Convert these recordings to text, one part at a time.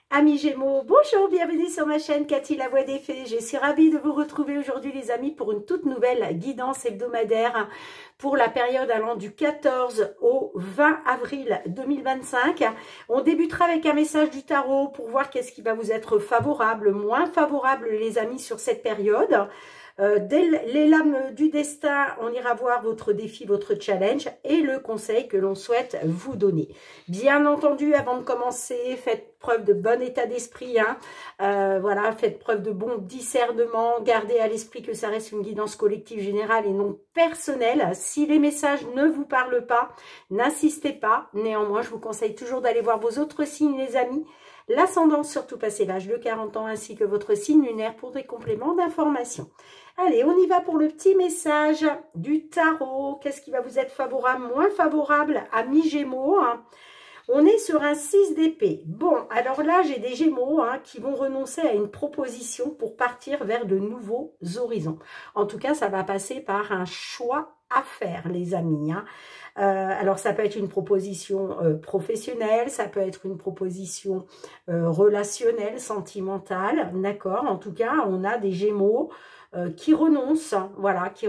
Amis Gémeaux, bonjour, bienvenue sur ma chaîne Cathy la Voix des Fées. Je suis ravie de vous retrouver aujourd'hui les amis pour une toute nouvelle guidance hebdomadaire pour la période allant du 14 au 20 avril 2025. On débutera avec un message du tarot pour voir qu'est-ce qui va vous être favorable, moins favorable les amis sur cette période. Dès les lames du destin, on ira voir votre défi, votre challenge et le conseil que l'on souhaite vous donner. Bien entendu, avant de commencer, faites preuve de bon état d'esprit. Voilà, faites preuve de bon discernement. Gardez à l'esprit que ça reste une guidance collective générale et non personnelle. Si les messages ne vous parlent pas, n'insistez pas. Néanmoins, je vous conseille toujours d'aller voir vos autres signes, les amis. L'ascendance, surtout passé l'âge de 40 ans, ainsi que votre signe lunaire pour des compléments d'information. Allez, on y va pour le petit message du tarot. Qu'est-ce qui va vous être favorable, moins favorable, amis Gémeaux, On est sur un 6 d'épée. Bon, alors là, j'ai des Gémeaux qui vont renoncer à une proposition pour partir vers de nouveaux horizons. En tout cas, ça va passer par un choix à faire, les amis. Alors, ça peut être une proposition professionnelle, ça peut être une proposition relationnelle, sentimentale, d'accord? En tout cas, on a des Gémeaux qui renoncent, voilà, qui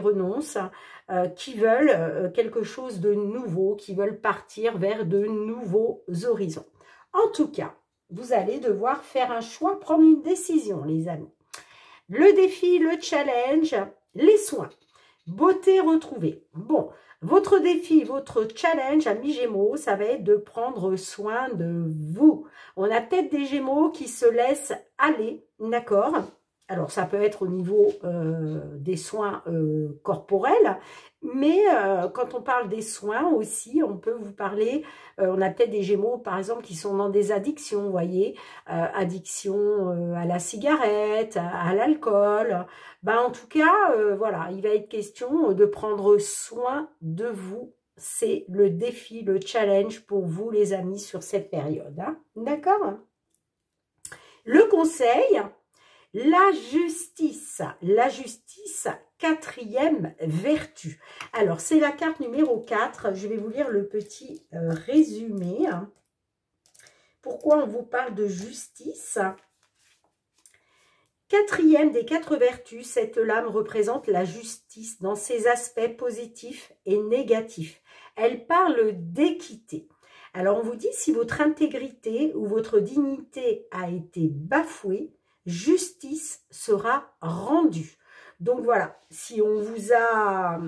veulent quelque chose de nouveau, qui veulent partir vers de nouveaux horizons. En tout cas, vous allez devoir faire un choix, prendre une décision, les amis. Le défi, le challenge, les soins. Beauté retrouvée. Bon, votre défi, votre challenge, amis Gémeaux, ça va être de prendre soin de vous. On a peut-être des Gémeaux qui se laissent aller, d'accord ? Alors, ça peut être au niveau des soins corporels, mais quand on parle des soins aussi, on peut vous parler, on a peut-être des Gémeaux, par exemple, qui sont dans des addictions, vous voyez, addiction à la cigarette, à l'alcool. Ben, en tout cas, voilà, il va être question de prendre soin de vous. C'est le défi, le challenge pour vous, les amis, sur cette période. D'accord ? Le conseil... La justice, 4e vertu. Alors, c'est la carte numéro 4. Je vais vous lire le petit résumé. Pourquoi on vous parle de justice? 4e des 4 vertus, cette lame représente la justice dans ses aspects positifs et négatifs. Elle parle d'équité. Alors, on vous dit, si votre intégrité ou votre dignité a été bafouée, justice sera rendue. Donc voilà, si on vous a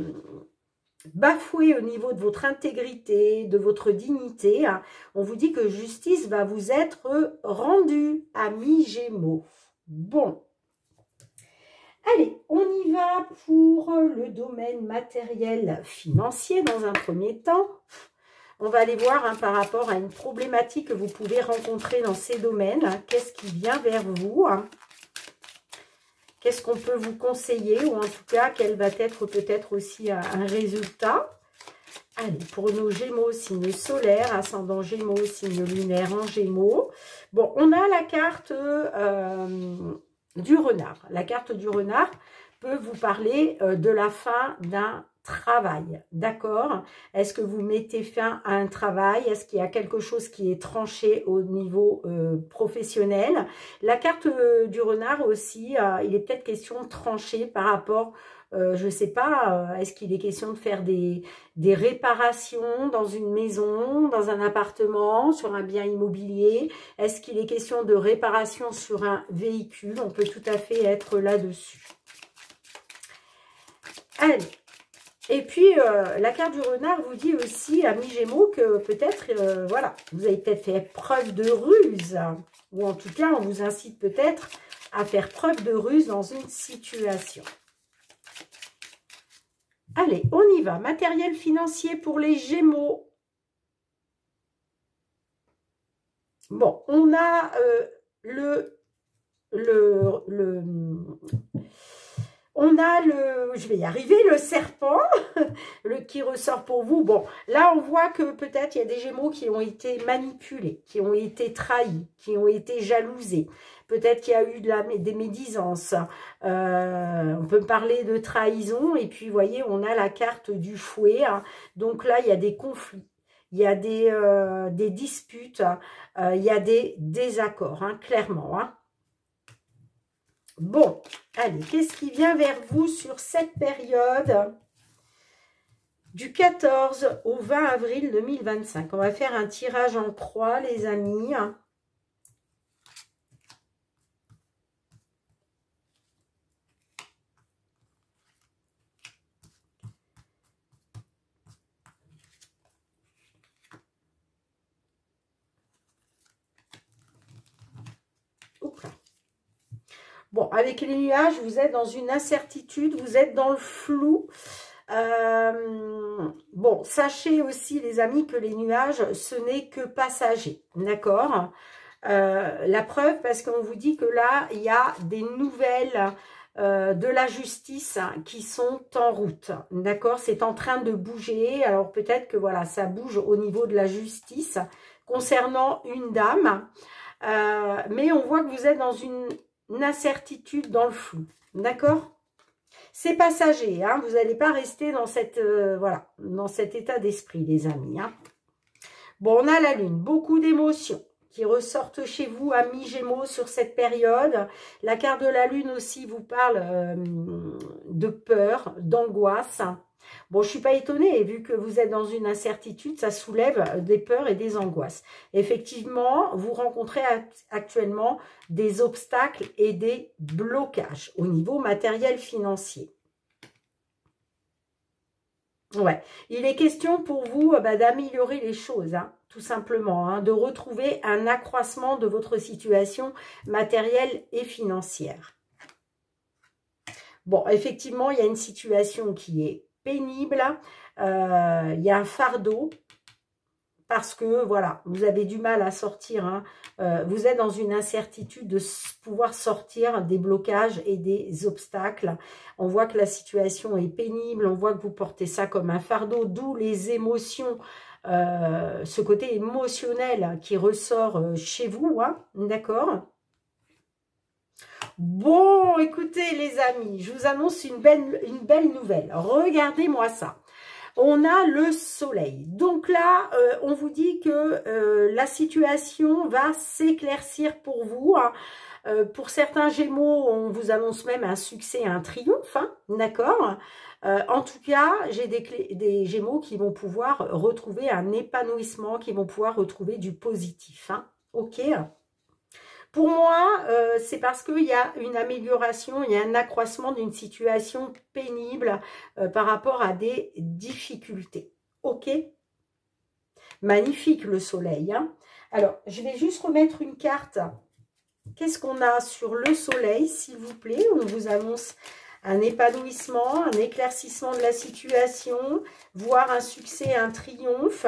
bafoué au niveau de votre intégrité, de votre dignité, on vous dit que justice va vous être rendue, amis Gémeaux. Bon. Allez, on y va pour le domaine matériel financier dans un premier temps. On va aller voir par rapport à une problématique que vous pouvez rencontrer dans ces domaines. Qu'est-ce qui vient vers vous? Qu'est-ce qu'on peut vous conseiller? Ou en tout cas, quel va être peut-être aussi un résultat? Allez, pour nos Gémeaux, signe solaire, ascendant Gémeaux, signe lunaire en Gémeaux. Bon, on a la carte du renard. La carte du renard peut vous parler de la fin d'un travail, d'accord? Est-ce que vous mettez fin à un travail? Est-ce qu'il y a quelque chose qui est tranché au niveau professionnel? La carte du renard aussi, il est peut-être question de trancher par rapport, je ne sais pas, est-ce qu'il est question de faire des réparations dans une maison, dans un appartement, sur un bien immobilier? Est-ce qu'il est question de réparation sur un véhicule? On peut tout à fait être là-dessus. Allez. Et puis, la carte du renard vous dit aussi, amis Gémeaux, que peut-être, voilà, vous avez peut-être fait preuve de ruse. Ou en tout cas, on vous incite peut-être à faire preuve de ruse dans une situation. Allez, on y va. Matériel financier pour les Gémeaux. Bon, on a je vais y arriver, le serpent qui ressort pour vous. Bon, là, on voit que peut-être il y a des Gémeaux qui ont été manipulés, qui ont été trahis, qui ont été jalousés. Peut-être qu'il y a eu des médisances. On peut parler de trahison. Et puis, vous voyez, on a la carte du fouet. Donc là, il y a des conflits. il y a des disputes, il y a des désaccords, hein, clairement. Hein. Bon, allez, qu'est-ce qui vient vers vous sur cette période du 14 au 20 avril 2025? On va faire un tirage en croix, les amis. Bon, avec les nuages, vous êtes dans une incertitude, vous êtes dans le flou. Bon, sachez aussi, les amis, que les nuages, ce n'est que passager, d'accord? La preuve, parce qu'on vous dit que là, il y a des nouvelles de la justice qui sont en route, d'accord? C'est en train de bouger, alors peut-être que voilà, ça bouge au niveau de la justice concernant une dame, mais on voit que vous êtes dans une incertitude, dans le flou, d'accord? C'est passager, hein, vous n'allez pas rester dans cette voilà, dans cet état d'esprit, les amis. Hein. Bon, on a la lune, beaucoup d'émotions qui ressortent chez vous, amis Gémeaux, sur cette période. La carte de la lune aussi vous parle de peur, d'angoisse. Bon, je ne suis pas étonnée, vu que vous êtes dans une incertitude, ça soulève des peurs et des angoisses. Effectivement, vous rencontrez actuellement des obstacles et des blocages au niveau matériel financier. Ouais, il est question pour vous d'améliorer les choses, hein, tout simplement, hein, de retrouver un accroissement de votre situation matérielle et financière. Bon, effectivement, il y a une situation qui est pénible, il y a un fardeau parce que voilà, vous avez du mal à sortir, hein, vous êtes dans une incertitude de pouvoir sortir des blocages et des obstacles. On voit que la situation est pénible, on voit que vous portez ça comme un fardeau, d'où les émotions, ce côté émotionnel qui ressort chez vous, hein, d'accord ? Bon, écoutez les amis, je vous annonce une belle nouvelle. Regardez-moi ça. On a le soleil. Donc là, on vous dit que la situation va s'éclaircir pour vous. Hein. Pour certains Gémeaux, on vous annonce même un succès, un triomphe. Hein, d'accord ? En tout cas, j'ai des Gémeaux qui vont pouvoir retrouver un épanouissement, qui vont pouvoir retrouver du positif. Hein, ok ? Pour moi, c'est parce qu'il y a une amélioration, il y a un accroissement d'une situation pénible par rapport à des difficultés. Ok? Magnifique le soleil. Hein. Alors, je vais juste remettre une carte. Qu'est-ce qu'on a sur le soleil, s'il vous plaît? On vous annonce un épanouissement, un éclaircissement de la situation, voire un succès, un triomphe.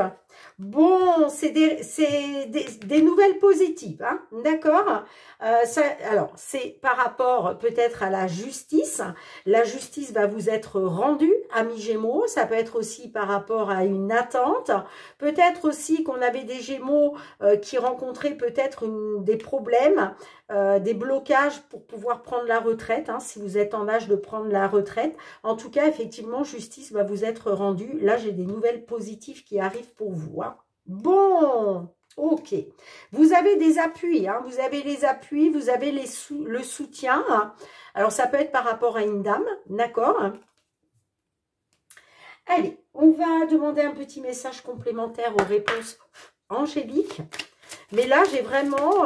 Bon, c'est des nouvelles positives, hein, d'accord? Alors, c'est par rapport peut-être à la justice. La justice va vous être rendue, amis Gémeaux. Ça peut être aussi par rapport à une attente. Peut-être aussi qu'on avait des Gémeaux qui rencontraient peut-être des problèmes, des blocages pour pouvoir prendre la retraite, hein, si vous êtes en âge de prendre la retraite. En tout cas, effectivement, justice va vous être rendue. Là, j'ai des nouvelles positives qui arrivent pour vous. Hein. Bon, ok. Vous avez des appuis, hein, vous avez les appuis, vous avez le soutien. Hein. Alors, ça peut être par rapport à une dame, d'accord? Allez, on va demander un petit message complémentaire aux réponses angéliques. Mais là, j'ai vraiment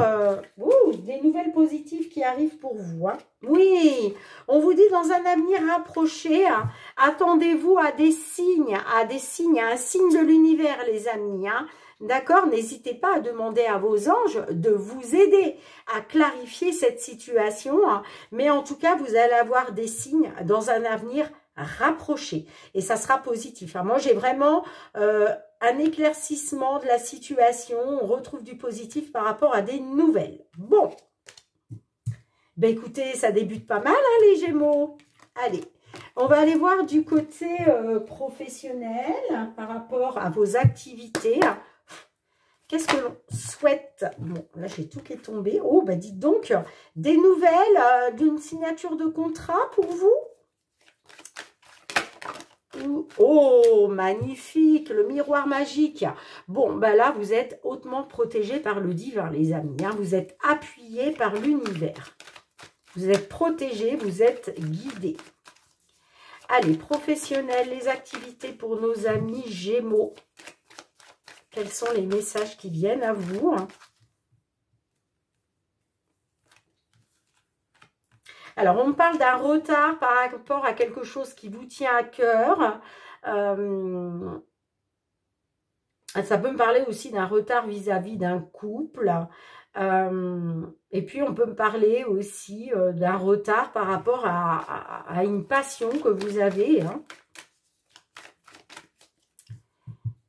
des nouvelles positives qui arrivent pour vous. Hein. Oui, on vous dit dans un avenir rapproché, hein, attendez-vous à des signes, à un signe de l'univers, les amis. Hein. D'accord? N'hésitez pas à demander à vos anges de vous aider à clarifier cette situation. Hein. Mais en tout cas, vous allez avoir des signes dans un avenir rapproché. Et ça sera positif. Hein. Moi, j'ai vraiment... un éclaircissement de la situation, on retrouve du positif par rapport à des nouvelles. Bon, ben écoutez, ça débute pas mal, hein, les Gémeaux. Allez, on va aller voir du côté professionnel, hein, par rapport à vos activités. Qu'est-ce que l'on souhaite? Bon, là, j'ai tout qui est tombé. Oh, ben dites donc, des nouvelles d'une signature de contrat pour vous? Oh, magnifique, le miroir magique. Bon, ben là, vous êtes hautement protégé par le divin, les amis. Hein. Vous êtes appuyé par l'univers. Vous êtes protégé, vous êtes guidé. Allez, professionnels, les activités pour nos amis Gémeaux. Quels sont les messages qui viennent à vous, hein? Alors, on me parle d'un retard par rapport à quelque chose qui vous tient à cœur. Ça peut me parler aussi d'un retard vis-à-vis d'un couple. Et puis, on peut me parler aussi d'un retard par rapport à une passion que vous avez. Hein.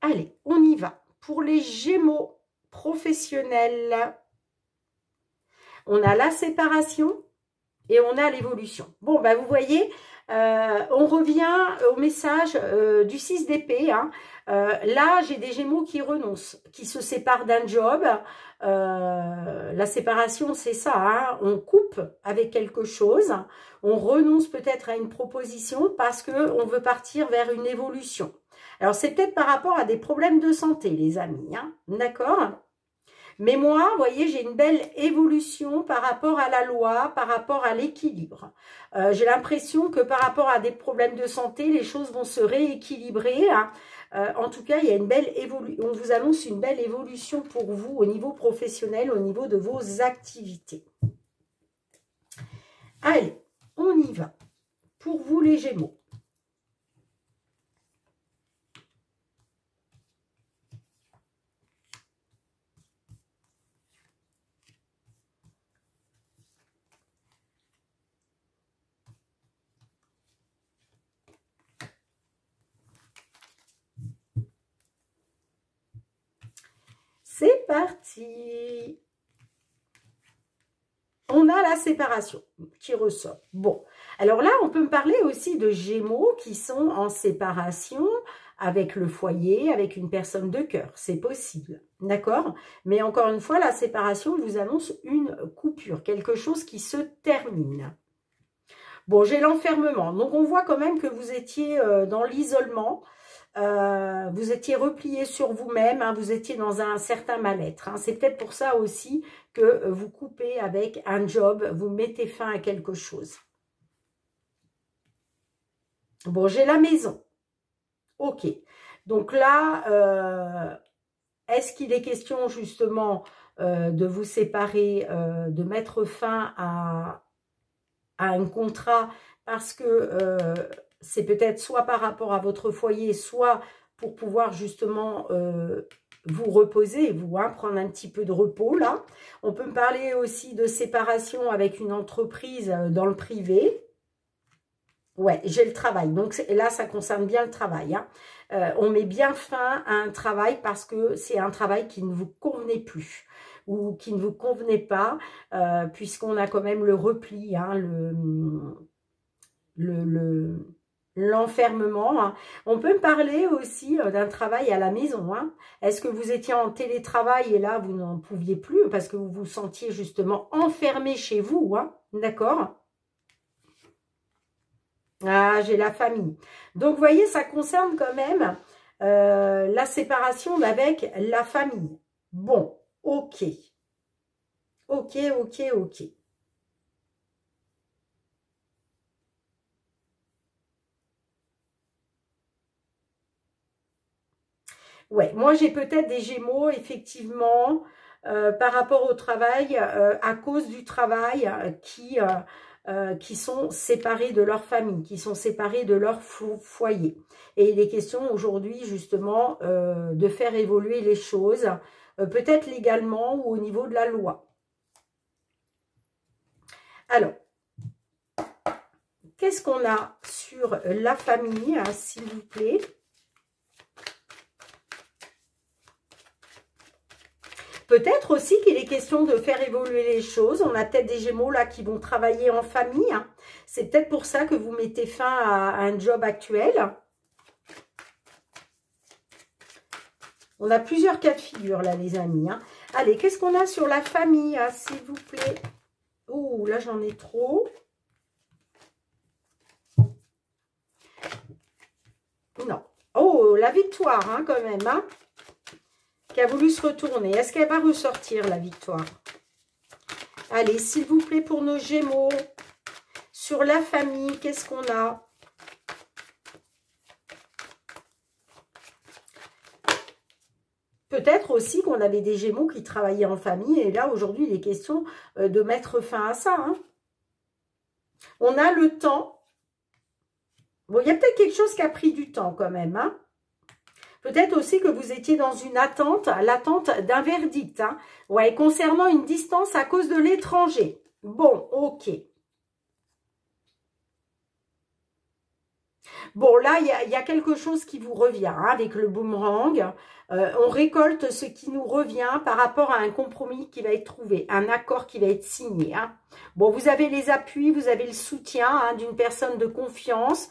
Allez, on y va. Pour les Gémeaux professionnels, on a la séparation. Et on a l'évolution. Bon, ben vous voyez, on revient au message du 6 d'épée. Hein. Là, j'ai des Gémeaux qui renoncent, qui se séparent d'un job. La séparation, c'est ça. Hein. On coupe avec quelque chose. On renonce peut-être à une proposition parce qu'on veut partir vers une évolution. Alors, c'est peut-être par rapport à des problèmes de santé, les amis. Hein. D'accord ? Mais moi, vous voyez, j'ai une belle évolution par rapport à la loi, par rapport à l'équilibre. J'ai l'impression que par rapport à des problèmes de santé, les choses vont se rééquilibrer. Hein. En tout cas, il y a une belle évolution. On vous annonce une belle évolution pour vous au niveau professionnel, au niveau de vos activités. Allez, on y va. Pour vous, les Gémeaux. C'est parti. On a la séparation qui ressort. Bon, alors là, on peut me parler aussi de Gémeaux qui sont en séparation avec le foyer, avec une personne de cœur. C'est possible, d'accord? Mais encore une fois, la séparation vous annonce une coupure, quelque chose qui se termine. Bon, j'ai l'enfermement. Donc, on voit quand même que vous étiez dans l'isolement. Vous étiez replié sur vous-même, hein, vous étiez dans un certain mal-être. Hein. C'est peut-être pour ça aussi que vous coupez avec un job, vous mettez fin à quelque chose. Bon, j'ai la maison. Ok. Donc là, est-ce qu'il est question justement de vous séparer, de mettre fin à un contrat parce que c'est peut-être soit par rapport à votre foyer, soit pour pouvoir justement vous reposer, vous prendre un petit peu de repos là. On peut me parler aussi de séparation avec une entreprise dans le privé. Ouais, j'ai le travail. Donc là, ça concerne bien le travail. Hein. On met bien fin à un travail parce que c'est un travail qui ne vous convenait plus ou qui ne vous convenait pas, puisqu'on a quand même le repli, hein, l'enfermement. Hein. On peut me parler aussi d'un travail à la maison. Hein. Est-ce que vous étiez en télétravail et là, vous n'en pouviez plus parce que vous vous sentiez justement enfermé chez vous, hein, d'accord ? Ah, j'ai la famille. Donc, vous voyez, ça concerne quand même la séparation avec la famille. Bon, ok. Ok, ok, ok. Ouais, moi j'ai peut-être des Gémeaux, effectivement, par rapport au travail, à cause du travail, qui sont séparés de leur famille, qui sont séparés de leur foyer. Et il est question aujourd'hui, justement, de faire évoluer les choses, peut-être légalement ou au niveau de la loi. Alors, qu'est-ce qu'on a sur la famille, hein, s'il vous plaît ? Peut-être aussi qu'il est question de faire évoluer les choses. On a peut-être des Gémeaux là qui vont travailler en famille. Hein. C'est peut-être pour ça que vous mettez fin à un job actuel. On a plusieurs cas de figure là, les amis. Hein. Allez, qu'est-ce qu'on a sur la famille, hein, s'il vous plaît? Ouh, là j'en ai trop. Non. Oh, la victoire, hein, quand même, hein, qui a voulu se retourner. Est-ce qu'elle va ressortir, la victoire? Allez, s'il vous plaît, pour nos Gémeaux, sur la famille, qu'est-ce qu'on a? Peut-être aussi qu'on avait des Gémeaux qui travaillaient en famille, et là, aujourd'hui, il est question de mettre fin à ça, hein. On a le temps. Bon, il y a peut-être quelque chose qui a pris du temps, quand même, hein. Peut-être aussi que vous étiez dans une attente, l'attente d'un verdict, hein. Ouais, concernant une distance à cause de l'étranger. Bon, ok. Bon, là, il y a quelque chose qui vous revient, hein, avec le boomerang. On récolte ce qui nous revient par rapport à un compromis qui va être trouvé, un accord qui va être signé, hein. Bon, vous avez les appuis, vous avez le soutien, hein, d'une personne de confiance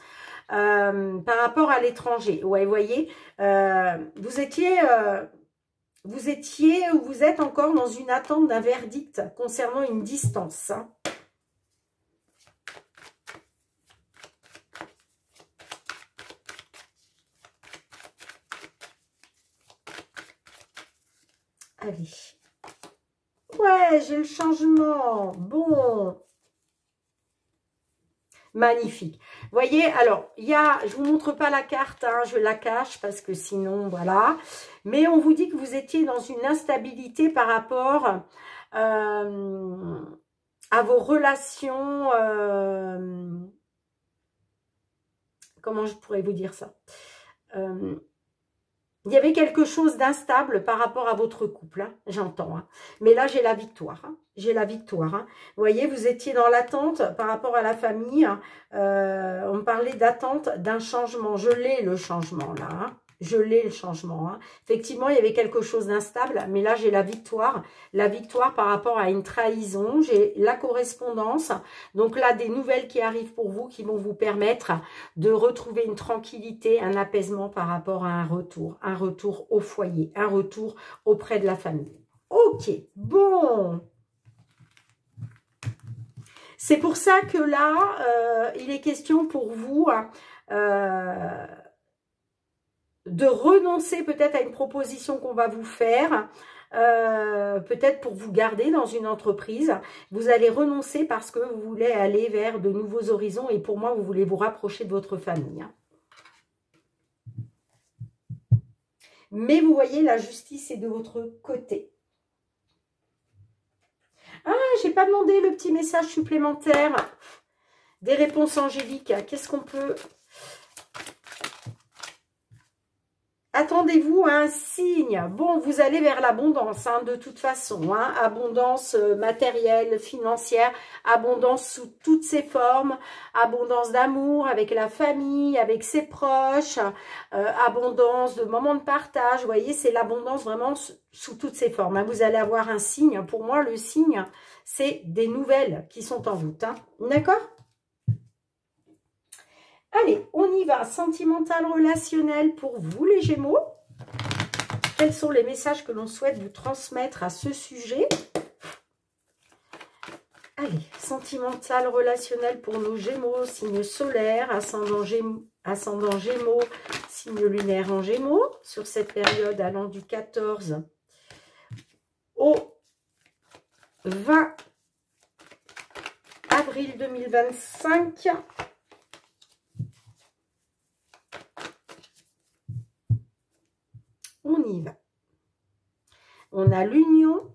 par rapport à l'étranger. Ouais, vous voyez, vous étiez ou vous êtes encore dans une attente d'un verdict concernant une distance, hein. Allez. Ouais, j'ai le changement. Bon. Magnifique. Voyez, alors, il y a, je vous montre pas la carte, hein, je la cache parce que sinon, voilà. Mais on vous dit que vous étiez dans une instabilité par rapport à vos relations. Comment je pourrais vous dire ça? Il y avait quelque chose d'instable par rapport à votre couple, hein, j'entends. Hein. Mais là, j'ai la victoire. Hein, j'ai la victoire. Hein. Vous voyez, vous étiez dans l'attente par rapport à la famille. Hein, on me parlait d'attente d'un changement. Je l'ai, le changement, là. Hein. Je l'ai, le changement. Hein. Effectivement, il y avait quelque chose d'instable. Mais là, j'ai la victoire. La victoire par rapport à une trahison. J'ai la correspondance. Donc là, des nouvelles qui arrivent pour vous, qui vont vous permettre de retrouver une tranquillité, un apaisement par rapport à un retour au foyer, un retour auprès de la famille. Ok, bon. C'est pour ça que là, il est question pour vous de renoncer peut-être à une proposition qu'on va vous faire, peut-être pour vous garder dans une entreprise. Vous allez renoncer parce que vous voulez aller vers de nouveaux horizons et pour moi, vous voulez vous rapprocher de votre famille. Hein. Mais vous voyez, la justice est de votre côté. Ah, j'ai pas demandé le petit message supplémentaire des réponses angéliques. Qu'est-ce qu'on peut... Attendez-vous à un signe. Bon, vous allez vers l'abondance, hein, de toute façon. Hein, abondance matérielle, financière, abondance sous toutes ses formes, abondance d'amour avec la famille, avec ses proches, abondance de moments de partage. Vous voyez, c'est l'abondance vraiment sous toutes ses formes. Hein. Vous allez avoir un signe. Pour moi, le signe, c'est des nouvelles qui sont en route. Hein. D'accord ? Allez, on y va. Sentimental, relationnel pour vous les Gémeaux. Quels sont les messages que l'on souhaite vous transmettre à ce sujet? Allez, sentimental, relationnel pour nos Gémeaux, signe solaire, ascendant Gémeaux, signe lunaire en Gémeaux, sur cette période allant du 14 au 20 avril 2025. On y va. On a l'union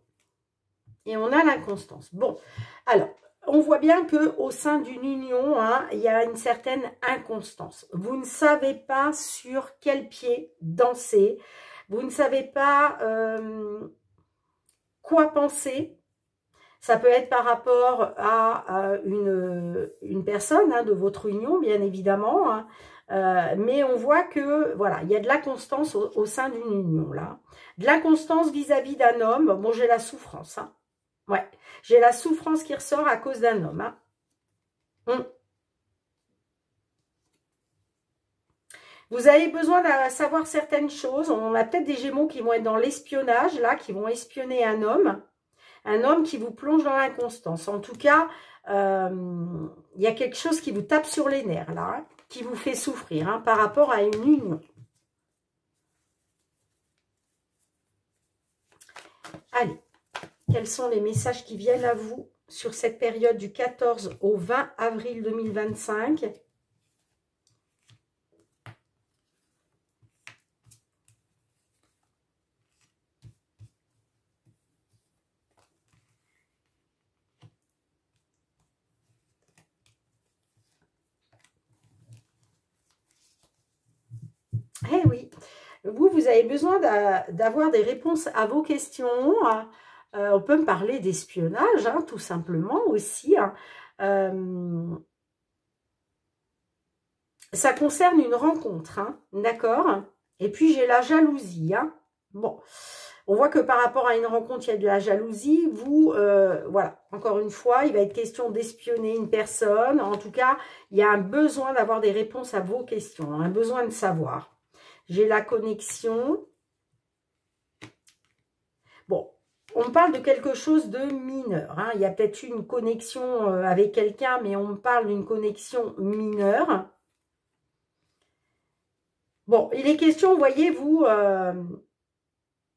et on a l'inconstance. Bon, alors, on voit bien qu'au sein d'une union, hein, il y a une certaine inconstance. Vous ne savez pas sur quel pied danser. Vous ne savez pas quoi penser. Ça peut être par rapport à une personne, hein, de votre union, bien évidemment, hein. Mais on voit que, voilà, il y a de l'inconstance au sein d'une union, là. De l'inconstance vis-à-vis d'un homme. Bon, j'ai la souffrance, hein. Ouais, j'ai la souffrance qui ressort à cause d'un homme, hein. Vous avez besoin de savoir certaines choses. On a peut-être des Gémeaux qui vont être dans l'espionnage, là, qui vont espionner un homme. Un homme qui vous plonge dans l'inconstance. En tout cas, il y a quelque chose qui vous tape sur les nerfs, là, hein. qui vous fait souffrir hein, par rapport à une union. Allez, quels sont les messages qui viennent à vous sur cette période du 14 au 20 avril 2025 ? Eh oui, vous avez besoin d'avoir des réponses à vos questions. On peut me parler d'espionnage, hein, tout simplement aussi. Hein. Ça concerne une rencontre, hein, d'accord? Et puis, j'ai la jalousie. Hein. Bon, on voit que par rapport à une rencontre, il y a de la jalousie. Vous, voilà, encore une fois, il va être question d'espionner une personne. En tout cas, il y a un besoin d'avoir des réponses à vos questions, un besoin de savoir. J'ai la connexion. Bon, on me parle de quelque chose de mineur. Hein. Il y a peut-être eu une connexion avec quelqu'un, mais on me parle d'une connexion mineure. Bon, il est question, voyez-vous,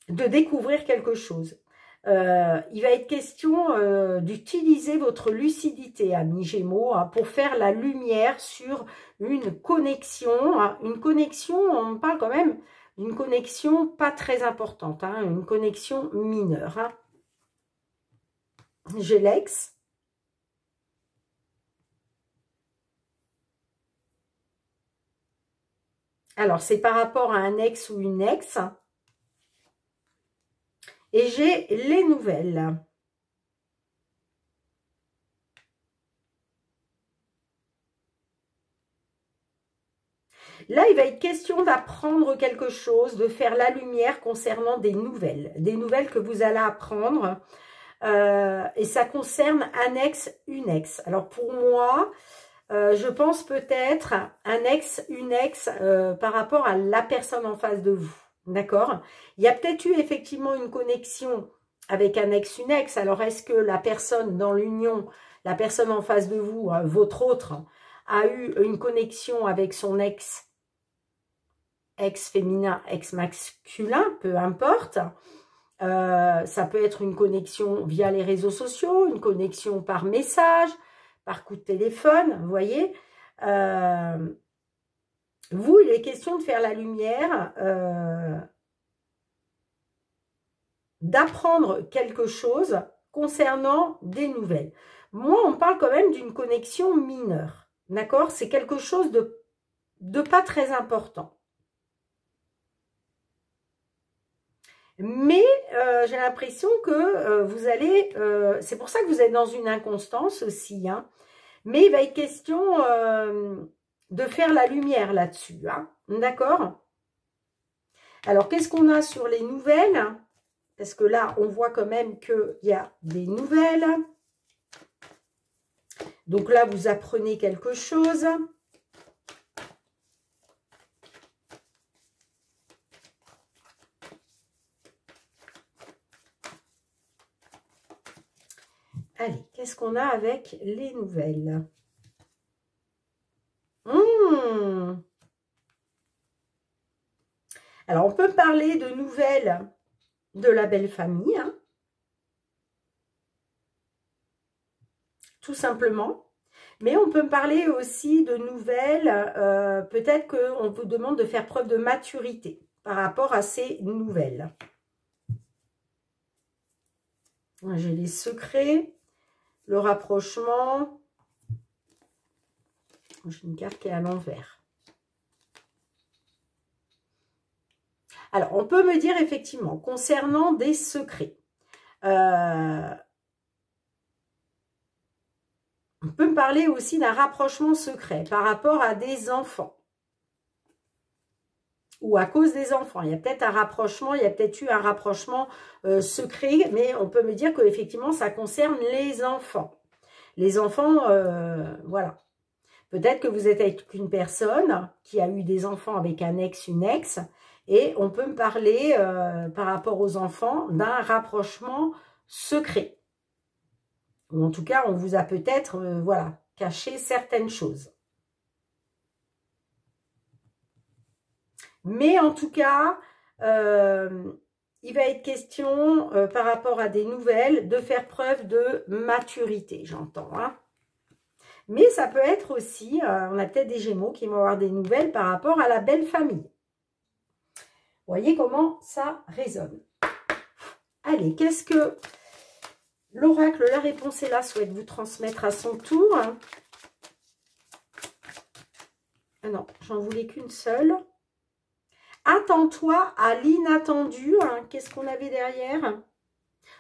de découvrir quelque chose. Il va être question d'utiliser votre lucidité, amis Gémeaux, hein, pour faire la lumière sur une connexion. Hein. Une connexion, on parle quand même d'une connexion pas très importante, hein, une connexion mineure. Hein. J'ai l'ex. Alors, c'est par rapport à un ex ou une ex. Et j'ai les nouvelles. Là, il va être question d'apprendre quelque chose, de faire la lumière concernant des nouvelles que vous allez apprendre. Et ça concerne un ex, une ex. Alors, pour moi, je pense peut-être un ex, une ex par rapport à la personne en face de vous. D'accord? Il y a peut-être eu effectivement une connexion avec un ex, une ex. Alors, est-ce que la personne dans l'union, la personne en face de vous, votre autre, a eu une connexion avec son ex, ex-féminin, ex-masculin, peu importe. Ça peut être une connexion via les réseaux sociaux, une connexion par message, par coup de téléphone, vous voyez. Vous, il est question de faire la lumière, d'apprendre quelque chose concernant des nouvelles. Moi, on parle quand même d'une connexion mineure, d'accord? C'est quelque chose de pas très important. Mais j'ai l'impression que vous allez... c'est pour ça que vous êtes dans une inconstance aussi, hein. Mais il va être question de faire la lumière là-dessus, hein. D'accord? Alors, qu'est-ce qu'on a sur les nouvelles? Parce que là, on voit quand même qu'il y a des nouvelles. Donc là, vous apprenez quelque chose. Allez, qu'est-ce qu'on a avec les nouvelles? Alors, on peut parler de nouvelles de la belle famille, hein, tout simplement. Mais on peut me parler aussi de nouvelles, peut-être qu'on vous demande de faire preuve de maturité par rapport à ces nouvelles. J'ai les secrets, le rapprochement. J'ai une carte qui est à l'envers. Alors, on peut me dire effectivement, concernant des secrets, on peut me parler aussi d'un rapprochement secret par rapport à des enfants. Ou à cause des enfants. Il y a peut-être un rapprochement, il y a peut-être eu un rapprochement secret, mais on peut me dire qu'effectivement, ça concerne les enfants. Les enfants, voilà. Peut-être que vous êtes avec une personne qui a eu des enfants avec un ex, une ex, et on peut me parler, par rapport aux enfants, d'un rapprochement secret. Ou en tout cas, on vous a peut-être, voilà, caché certaines choses. Mais en tout cas, il va être question, par rapport à des nouvelles, de faire preuve de maturité, j'entends. Hein. Mais ça peut être aussi, on a peut-être des Gémeaux qui vont avoir des nouvelles par rapport à la belle famille. Vous voyez comment ça résonne. Allez, qu'est-ce que l'oracle, la réponse est là, souhaite vous transmettre à son tour. Ah non, j'en voulais qu'une seule. Attends-toi à l'inattendu. Hein. Qu'est-ce qu'on avait derrière?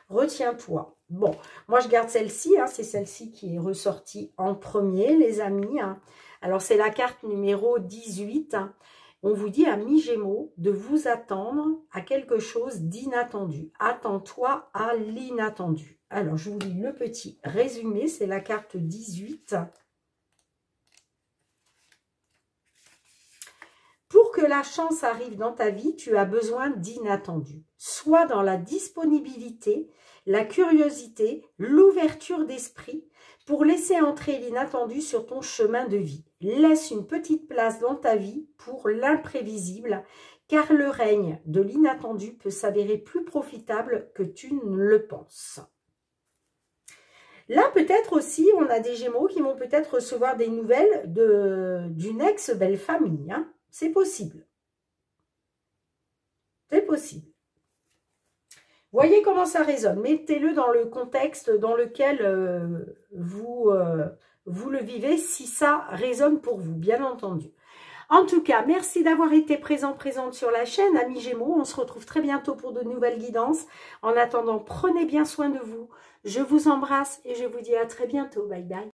Retiens-toi. Bon, moi je garde celle-ci. Hein. C'est celle-ci qui est ressortie en premier, les amis. Hein. Alors, c'est la carte numéro 18. Hein. On vous dit à mi-gémeaux de vous attendre à quelque chose d'inattendu. Attends-toi à l'inattendu. Alors, je vous lis le petit résumé. C'est la carte 18. Pour que la chance arrive dans ta vie, tu as besoin d'inattendu. Sois dans la disponibilité, la curiosité, l'ouverture d'esprit pour laisser entrer l'inattendu sur ton chemin de vie. Laisse une petite place dans ta vie pour l'imprévisible, car le règne de l'inattendu peut s'avérer plus profitable que tu ne le penses. Là, peut-être aussi, on a des Gémeaux qui vont peut-être recevoir des nouvelles d'une ex-belle famille, hein. C'est possible. C'est possible. Voyez comment ça résonne. Mettez-le dans le contexte dans lequel vous le vivez, si ça résonne pour vous, bien entendu. En tout cas, merci d'avoir été présente sur la chaîne, amis Gémeaux. On se retrouve très bientôt pour de nouvelles guidances. En attendant, prenez bien soin de vous. Je vous embrasse et je vous dis à très bientôt. Bye bye.